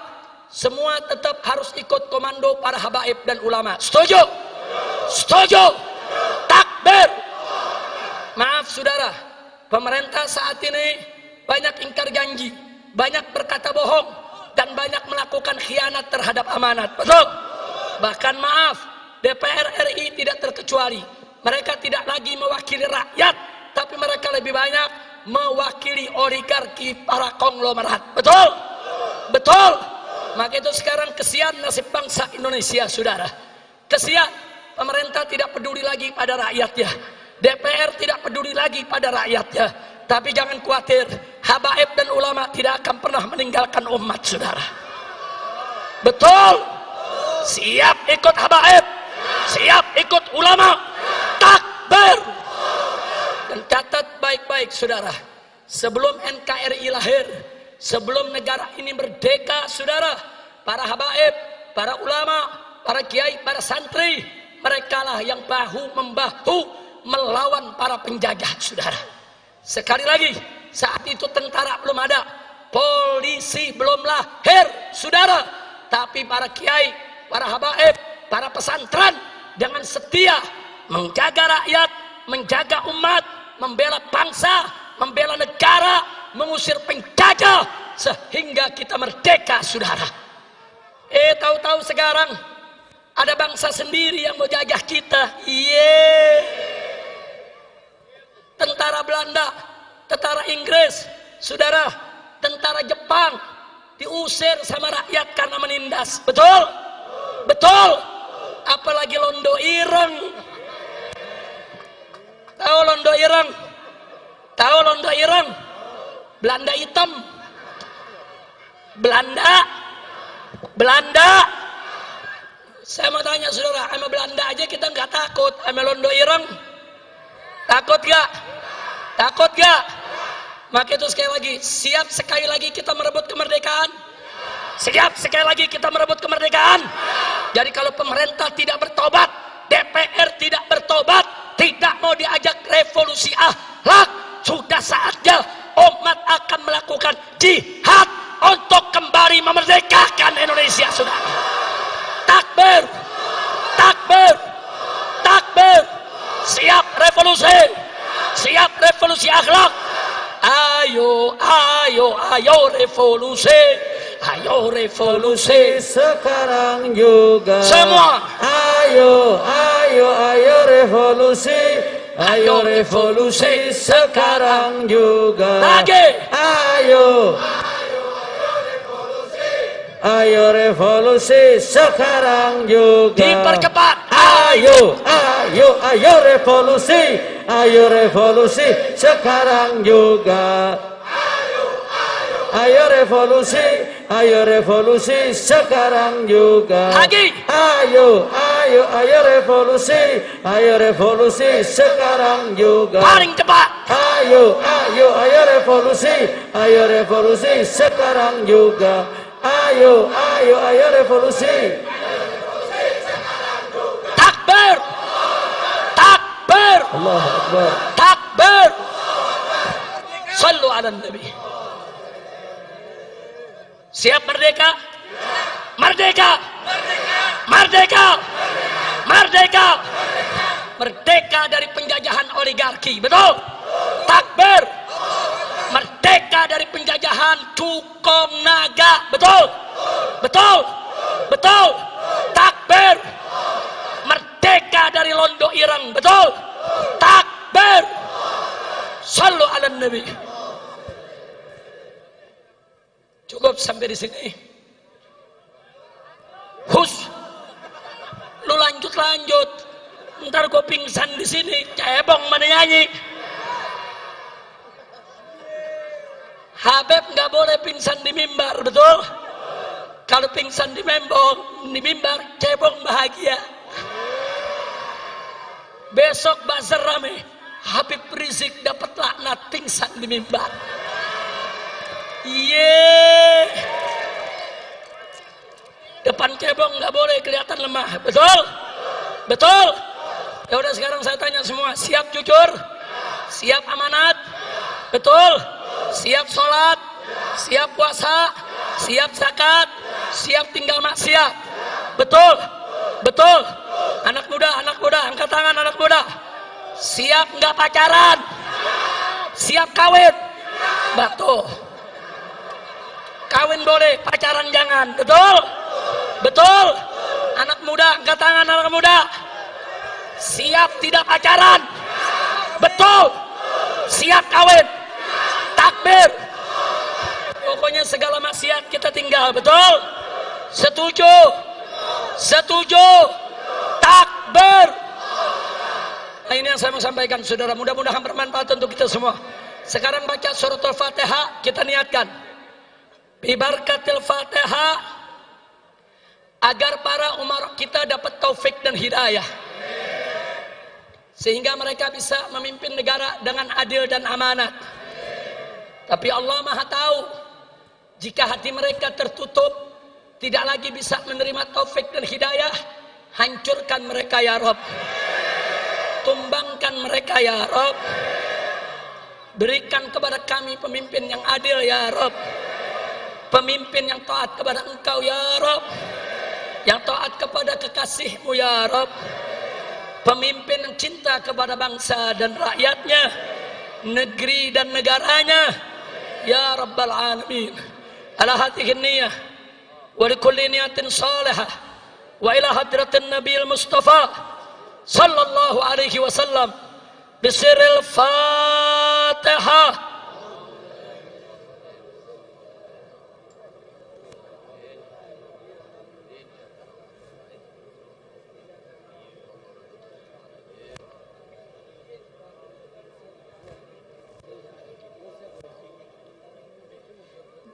semua tetap harus ikut komando para habaib dan ulama. Setuju? Setuju? Takbir. Maaf saudara, pemerintah saat ini banyak ingkar janji, banyak berkata bohong, dan banyak melakukan khianat terhadap amanat. Betul? Bahkan maaf, DPR RI tidak terkecuali. Mereka tidak lagi mewakili rakyat, tapi mereka lebih banyak mewakili oligarki para konglomerat. Betul? Betul? Maka itu sekarang kesian nasib bangsa Indonesia, saudara. Kesian, pemerintah tidak peduli lagi pada rakyatnya. DPR tidak peduli lagi pada rakyatnya. Tapi jangan khawatir, habaib dan ulama tidak akan pernah meninggalkan umat, saudara. Betul? Siap ikut habaib, siap ikut ulama. Takbir. baik saudara, sebelum NKRI lahir, sebelum negara ini merdeka saudara, para habaib, para ulama, para kiai, para santri, merekalah yang bahu-membahu melawan para penjajah saudara. Sekali lagi, saat itu tentara belum ada, polisi belum lahir saudara, tapi para kiai, para habaib, para pesantren dengan setia menjaga rakyat, menjaga umat, membela bangsa, membela negara, mengusir penjajah sehingga kita merdeka saudara. Tahu-tahu sekarang ada bangsa sendiri yang mau jajah kita. Tentara Belanda, tentara Inggris saudara, tentara Jepang diusir sama rakyat karena menindas. Betul? Betul. Apalagi Londo Ireng. Tahu Londo Ireng? Tahu Londo Ireng? Belanda hitam. Belanda. Saya mau tanya saudara, sama Belanda aja kita nggak takut, sama Londo Ireng takut gak? Takut gak? Maka itu sekali lagi, siap sekali lagi kita merebut kemerdekaan? Siap sekali lagi kita merebut kemerdekaan? Jadi kalau pemerintah tidak bertobat, DPR tidak bertobat, tidak mau diajak revolusi akhlak, sudah saatnya umat akan melakukan jihad untuk kembali memerdekakan Indonesia saudara. Takbir, takbir, takbir. Siap revolusi, siap revolusi akhlak. Ayo, ayo, ayo revolusi, ayo revolusi sekarang juga. Semua. Ayo, ayo, ayo revolusi, ayo revolusi sekarang juga. Lagi. Ayo, ayo revolusi sekarang juga. Dipercepat. Ayo, ayo, ayo revolusi, ayo revolusi sekarang juga. Ayo revolusi, ayo revolusi sekarang juga. Lagi. Ayo, ayo, ayo revolusi sekarang juga. Paling cepat. Ayo, ayo, ayo revolusi sekarang juga. Ayo, ayo, ayo revolusi. Takbir, takbir, Allahu Akbar. takbir. Sallu ala Nabi. Siap merdeka? Merdeka! Merdeka! Merdeka! Merdeka dari penjajahan oligarki, betul? Takbir! Merdeka dari penjajahan cukong naga, betul? Betul? Betul? Takbir! Merdeka dari Londo Ireng, betul? Takbir! Sallu ala Nabi. Cukup sampai di sini. Hus, lu lanjut. Ntar gue pingsan di sini. Cebong mana nyanyi. Habib nggak boleh pingsan di mimbar, betul? Kalau pingsan di mimbar, cebong bahagia. Besok bazar rame. Habib Rizik dapat laknat pingsan di mimbar. Depan cebong nggak boleh kelihatan lemah, betul? Betul? Ya udah sekarang saya tanya semua, siap jujur? Siap amanat? Betul? Siap sholat? Siap puasa? Siap zakat? Siap tinggal maksiat? Betul? Betul? Anak muda, angkat tangan anak muda. Siap nggak pacaran? Siap kawin? Betul. Kawin boleh, pacaran jangan. Betul? Betul? Anak muda, angkat tangan anak muda. Siap tidak pacaran? Betul? Siap kawin? Takbir. Pokoknya segala maksiat kita tinggal, betul? Setuju? Setuju? Takbir. Nah, ini yang saya mau sampaikan saudara, mudah-mudahan bermanfaat untuk kita semua. Sekarang baca surat Al-Fatihah, kita niatkan bibarkatil Fatihah agar para umar kita dapat taufik dan hidayah. sehingga mereka bisa memimpin negara dengan adil dan amanat. Tapi Allah Maha tahu, jika hati mereka tertutup, tidak lagi bisa menerima taufik dan hidayah, hancurkan mereka ya Rabb, tumbangkan mereka ya Rabb. Berikan kepada kami pemimpin yang adil ya Rabb, pemimpin yang taat kepada Engkau ya Rabb, yang taat kepada kekasih-Mu ya Rabb, pemimpin yang cinta kepada bangsa dan rakyatnya, negeri dan negaranya ya Rabbal Alamin. Ala hadhihi niyah wa likulli niyatin salihah wa ila hadratin Nabi Mustafa sallallahu alaihi wasallam bisiril Fatihah.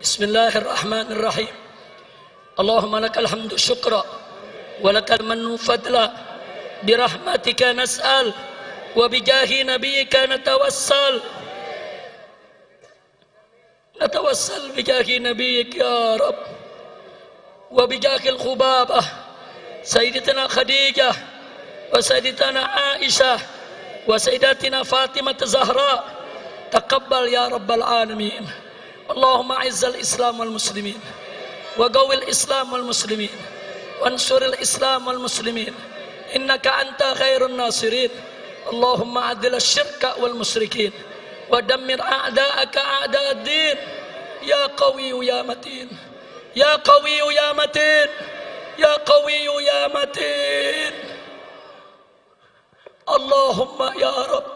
Bismillahirrahmanirrahim. Allahumma lakal hamdu syukra wa lakal mannu fadla birahmatika nas'al wa bijahi nabiyyika natawassal bijahi nabiyyika ya Rabb wa bijahi al-khubabah sayyidatina Khadijah wa sayyidatina Aisyah wa sayyidatina Fatimah Zahra taqabbal ya Rabbal Alamin. Allahumma izzal Islam wal muslimin wa qawwil Islam wal muslimin wansuril Islam wal muslimin innaka anta khairun nasirin. Allahumma adil asyirka wal musyrikin wa dammir a'da'aka a'da'ad din ya qawiyyu ya matin ya qawiyyu ya matin ya qawiyyu ya matin. Allahumma ya Rabb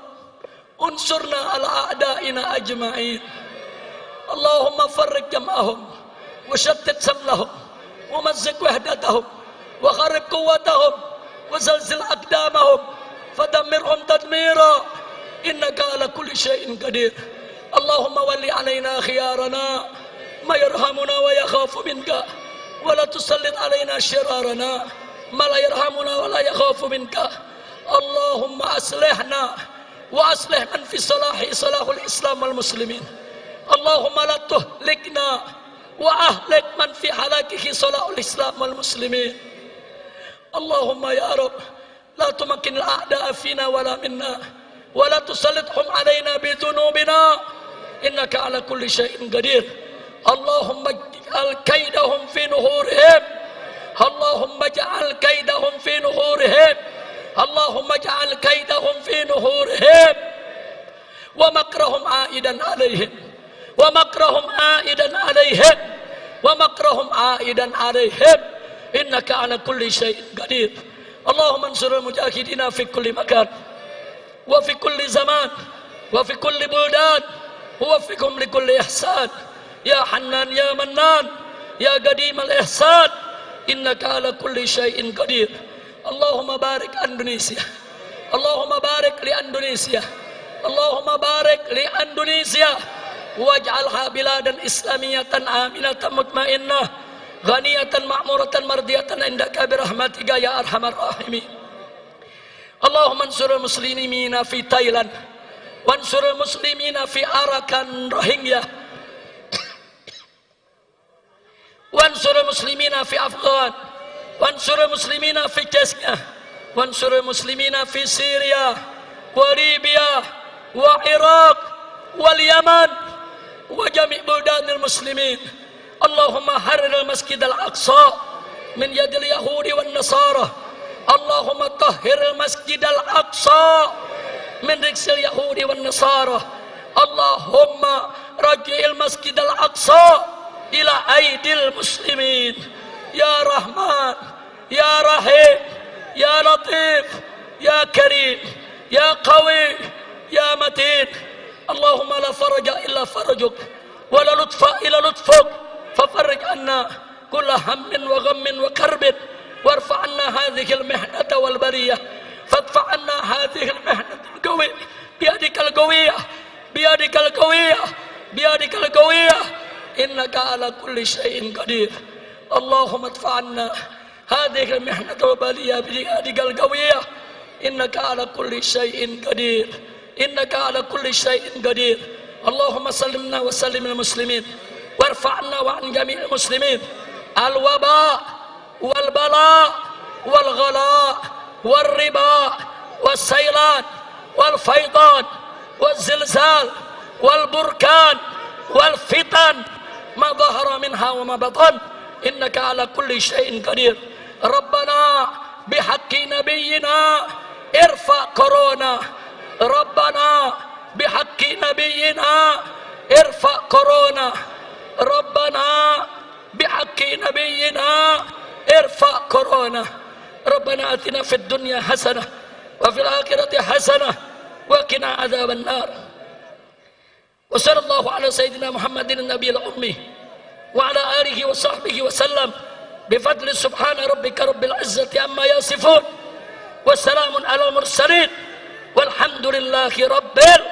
unsurna ala a'da'ina ajma'in. Allahumma farriq jam'ahum wa shattit samlahum wa mazzik wahdatahum wa kharib quwwatahum wa zalzil aqdamahum fadammirhum tadmira innaka ala kulli syai'in qadir. Allahumma walli alaina khiyarana ma yarhamuna wa yakhafu minka wa la tusallit alaina syirarana ma la yarhamuna wa la yakhafu minka. Allahumma aslihna wa aslih man fi salahi salahul Islam wal muslimin. Allahumma la tuhlikna wa ahlik man fi halakihi salahul Islam wal muslimin. Allahumma ya Rabb la tumakkin al-a'da'a fina wala minna wa la tusallithum alaina bi dhunubina innaka ala kulli syai'in qadir. Allahumma ij'al kaidahum fi nuhurihim. Allahumma ij'al kaidahum fi nuhurihim. Allahumma ij'al kaidahum fi nuhurihim wa makrahum aidan alaihim wa makrahum aidan alaihim wa makrahum aidan alaihim innaka ala kulli syai'in qadir. Allahumma ansurul mujahidina fi kulli makan wa fi kulli zaman wa fi kulli buldan wa fikum li kulli ihsan ya Hannan ya Mannan ya Qadim al-ihsan innaka ala kulli syai'in qadir. Allahumma barik Indonesia. Allahumma barik li Indonesia. Allahumma barik li Indonesia waj'alha biladan islamiyatan aminatan mutmainnah ghaniyatan ma'muratan mardiyatan indaka birahmatika ya arhamar rahimin. Allahumma ansurul muslimina fi Thailand wansurul muslimina fi Arakan Rohingya wansurul muslimina fi Afghan wansurul muslimina fi Chechnya wansurul muslimina fi Syria wa Libya wa Iraq wal Yaman wa jami' buldanil muslimin. Allahumma harrir al-masjid al-aqsa min yadil yahudi wan nasara. Allahumma tahhir al-masjid al-aqsa min rijsil yahudi wan nasara. Allahumma raji'il masjid al-aqsa ila aidil muslimin ya Rahman ya Rahim ya Latif ya Karim ya Qawi ya Matin. Allahumma la faraja illa farajuk wa la lutfa illa lutfuk fafarrij anna kulla hammin wa ghammin wa karbin warfa anna hadhihi al-mihnata wal bariyah fadfa anna hadhihi al-mihnata al-qawiyah biyadikal qawiyah biyadikal qawiyah biyadikal qawiyah innaka ala kulli syai'in qadir. Allahumma adfa anna hadhihi al-mihnata wal bariyah biyadikal qawiyah innaka ala kulli syai'in qadir, innaka ala kulli syai'in qadir. Allahumma sallimna wa sallim al muslimin warfa'na wa an jami'il muslimin al waba wal bala wal ghala wal riba was sailan wal faidan wal zilzal wal burkan wal fitan ma dhahara minha wa ma batan, innaka ala kulli syai'in qadir. Rabbana bihaqqi nabiyyina irfa corona, Rabbana bihaqqi nabiyyina irfa corona, Rabbana bihaqqi nabiyyina irfa corona. Rabbana atina fid dunya hasanah wa fil akhirati hasanah wa qina adzaban nar. Wa sallallahu ala sayyidina Muhammadin nabiyil ummi wa ala alihi wa sahbihi wa sallam bifadli subhana rabbika rabbil izzati amma yasifun wa salamun ala mursalin walhamdulillahi rabbil